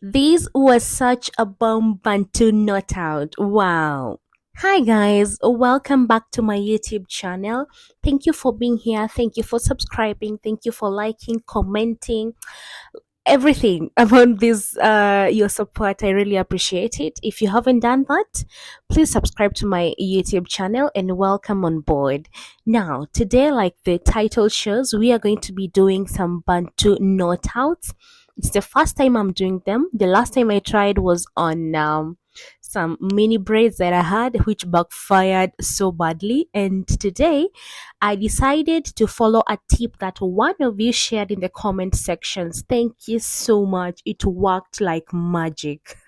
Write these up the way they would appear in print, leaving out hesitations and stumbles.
This was such a bomb Bantu knot out. Wow. Hi guys, welcome back to my YouTube channel. Thank you for being here. Thank you for subscribing. Thank you for liking, commenting, everything about this your support. I really appreciate it. If you haven't done that, please subscribe to my YouTube channel and welcome on board. Now, today, like the title shows, we are going to be doing some Bantu knot outs. It's the first time I'm doing them. The last time I tried was on some mini braids that I had, which backfired so badly. And today I decided to follow a tip that one of you shared in the comment sections. Thank you so much. It worked like magic.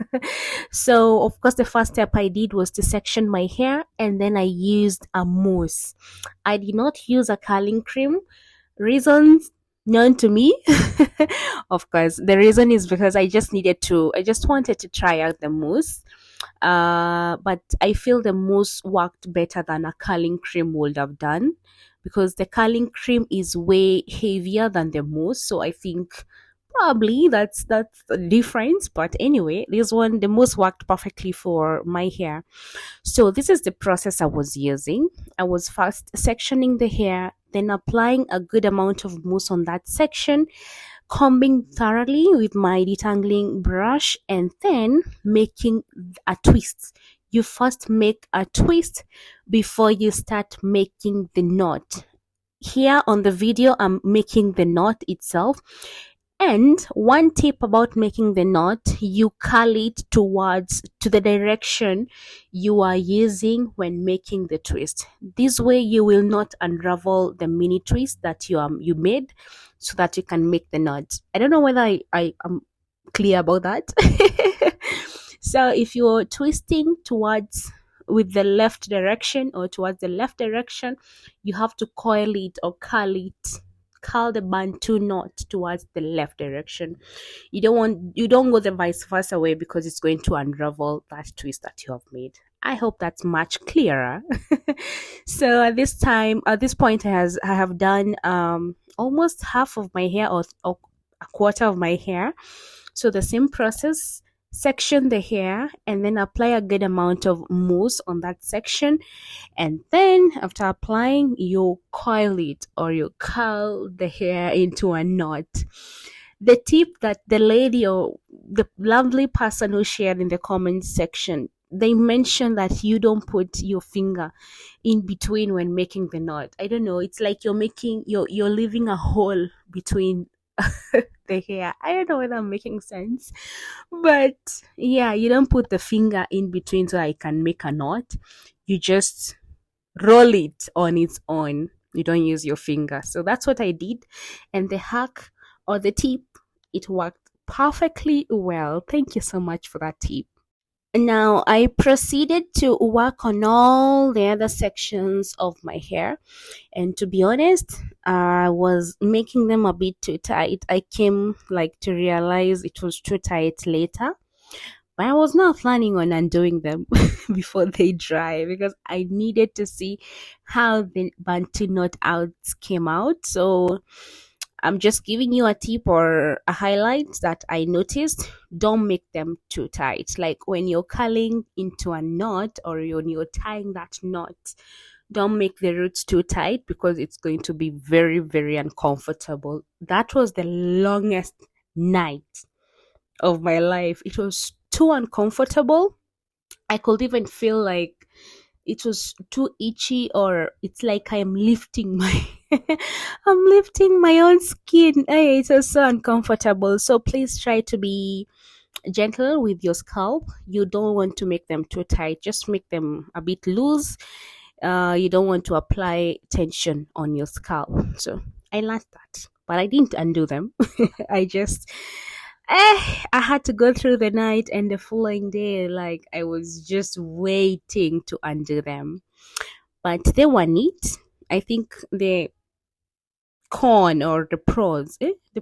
So, of course, the first step I did was to section my hair, and then I used a mousse. I did not use a curling cream. Reasons known to me. Of course, the reason is because I just wanted to try out the mousse. But I feel the mousse worked better than a curling cream would have done, because the curling cream is way heavier than the mousse. So I think probably that's the difference. But anyway, this one, the mousse worked perfectly for my hair. So this is the process I was using. I was first sectioning the hair, then applying a good amount of mousse on that section, combing thoroughly with my detangling brush, and then making a twist. You first make a twist before you start making the knot. Here on the video, I'm making the knot itself. And one tip about making the knot, you curl it towards to the direction you are using when making the twist. This way you will not unravel the mini twist that you made, so that you can make the knot. I don't know whether I am clear about that. So if you're twisting towards with the left direction or towards the left direction, you have to coil it or curl the bantu knot towards the left direction. You don't go the vice versa way, because it's going to unravel that twist that you have made. I hope that's much clearer. So at this point, I have done almost half of my hair, or a quarter of my hair. So the same process, section the hair and then apply a good amount of mousse on that section, and then after applying, you coil it or you curl the hair into a knot. The tip that the lady or the lovely person who shared in the comments section, they mentioned that you don't put your finger in between when making the knot. I don't know, it's like you're leaving a hole between the hair. I don't know whether I'm making sense, but yeah, you don't put the finger in between so I can make a knot. You just roll it on its own. You don't use your finger. So that's what I did. And the hack or the tip, it worked perfectly well. Thank you so much for that tip. Now I proceeded to work on all the other sections of my hair, and to be honest, I was making them a bit too tight. I came like to realize it was too tight later, but I was not planning on undoing them before they dry, because I needed to see how the Bantu knot outs came out. So I'm just giving you a tip or a highlight that I noticed. Don't make them too tight. Like when you're curling into a knot or when you're tying that knot, don't make the roots too tight, because it's going to be very, very uncomfortable. That was the longest night of my life. It was too uncomfortable. I could even feel like it was too itchy, or it's like I am lifting my I'm lifting my own skin. Hey, it was so uncomfortable. So please try to be gentle with your scalp. You don't want to make them too tight. Just make them a bit loose. You don't want to apply tension on your scalp. So I learned that, but I didn't undo them. I just I had to go through the night and the following day, like I was just waiting to undo them. But they were neat. I think the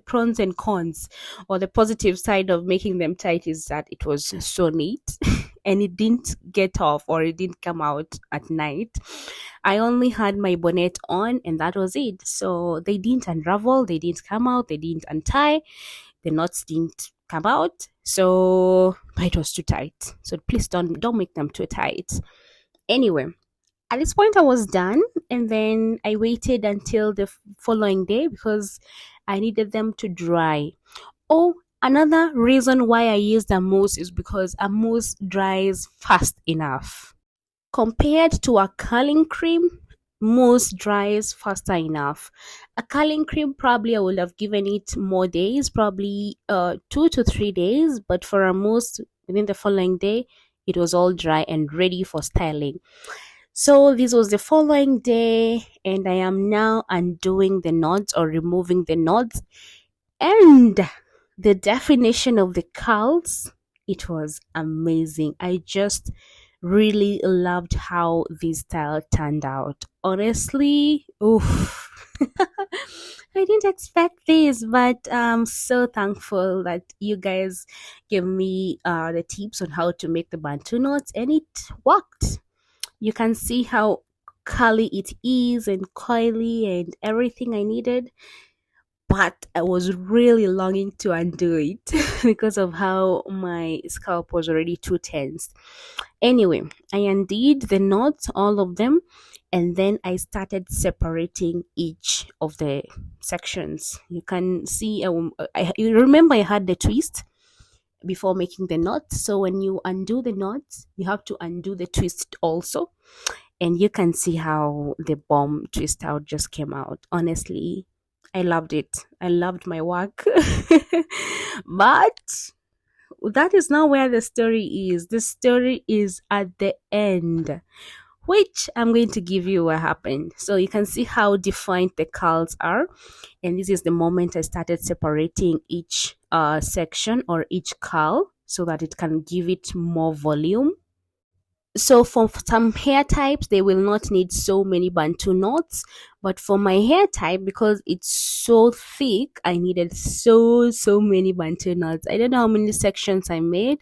pros and cons, or the positive side of making them tight, is that it was so neat and it didn't get off, or it didn't come out at night. I only had my bonnet on and that was it. So they didn't unravel, they didn't come out, they didn't untie, the knots didn't come out. So but it was too tight. So please don't make them too tight. Anyway, at this point I was done, and then I waited until the following day because I needed them to dry. Oh, another reason why I used a mousse is because a mousse dries fast enough. Compared to a curling cream, mousse dries faster enough. A curling cream, probably I would have given it more days, probably 2 to 3 days, but for a mousse within the following day, it was all dry and ready for styling. So this was the following day, and I am now undoing the knots or removing the knots. And the definition of the curls, it was amazing. I just really loved how this style turned out. Honestly, oof. I didn't expect this, but I'm so thankful that you guys gave me the tips on how to make the Bantu knots, and it worked. You can see how curly it is and coily and everything I needed, but I was really longing to undo it because of how my scalp was already too tense. Anyway, I undid the knots, all of them, and then I started separating each of the sections. You can see, you remember I had the twist before making the knot. So when you undo the knot, you have to undo the twist also. And you can see how the bomb twist out just came out. Honestly, I loved it. I loved my work. But that is not where the story is. The story is at the end, which I'm going to give you what happened. So you can see how defined the curls are. And this is the moment I started separating each section or each curl so that it can give it more volume. So for some hair types, they will not need so many Bantu knots, but for my hair type, because it's so thick, I needed so many Bantu knots. I don't know how many sections I made,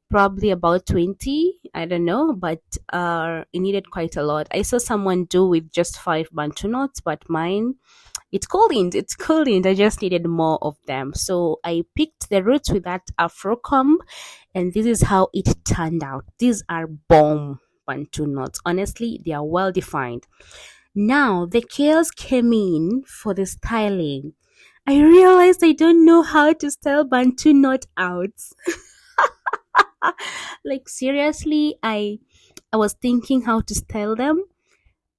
probably about 20, I don't know, but it needed quite a lot. I saw someone do with just 5 Bantu knots, but mine, it's cooling. I just needed more of them, so I picked the roots with that afro comb, and this is how it turned out. These are bomb Bantu knots. Honestly, they are well defined. Now the chaos came in for the styling. I realized I don't know how to style Bantu knot outs. Like seriously, I was thinking how to style them,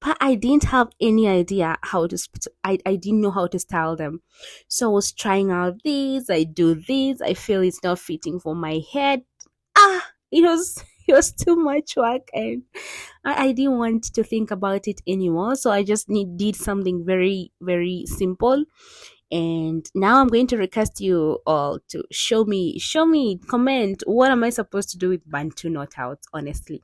but I didn't have any idea how to I didn't know how to style them. So I was trying out these, I do this, I feel it's not fitting for my head. It was it was too much work, and I didn't want to think about it anymore. So I just did something very simple. And now I'm going to request you all to show me, comment, what am I supposed to do with Bantu knot outs, honestly.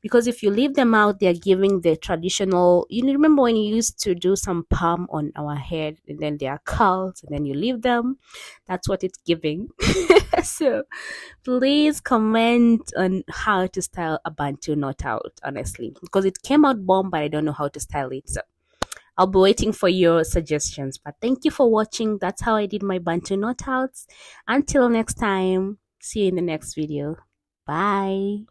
Because if you leave them out, they're giving the traditional, remember when you used to do some palm on our head and then they are curls and then you leave them? That's what it's giving. So please comment on how to style a Bantu knot out, honestly, because it came out bomb, but I don't know how to style it. So I'll be waiting for your suggestions. But thank you for watching. That's how I did my Bantu knot outs. Until next time, see you in the next video. Bye.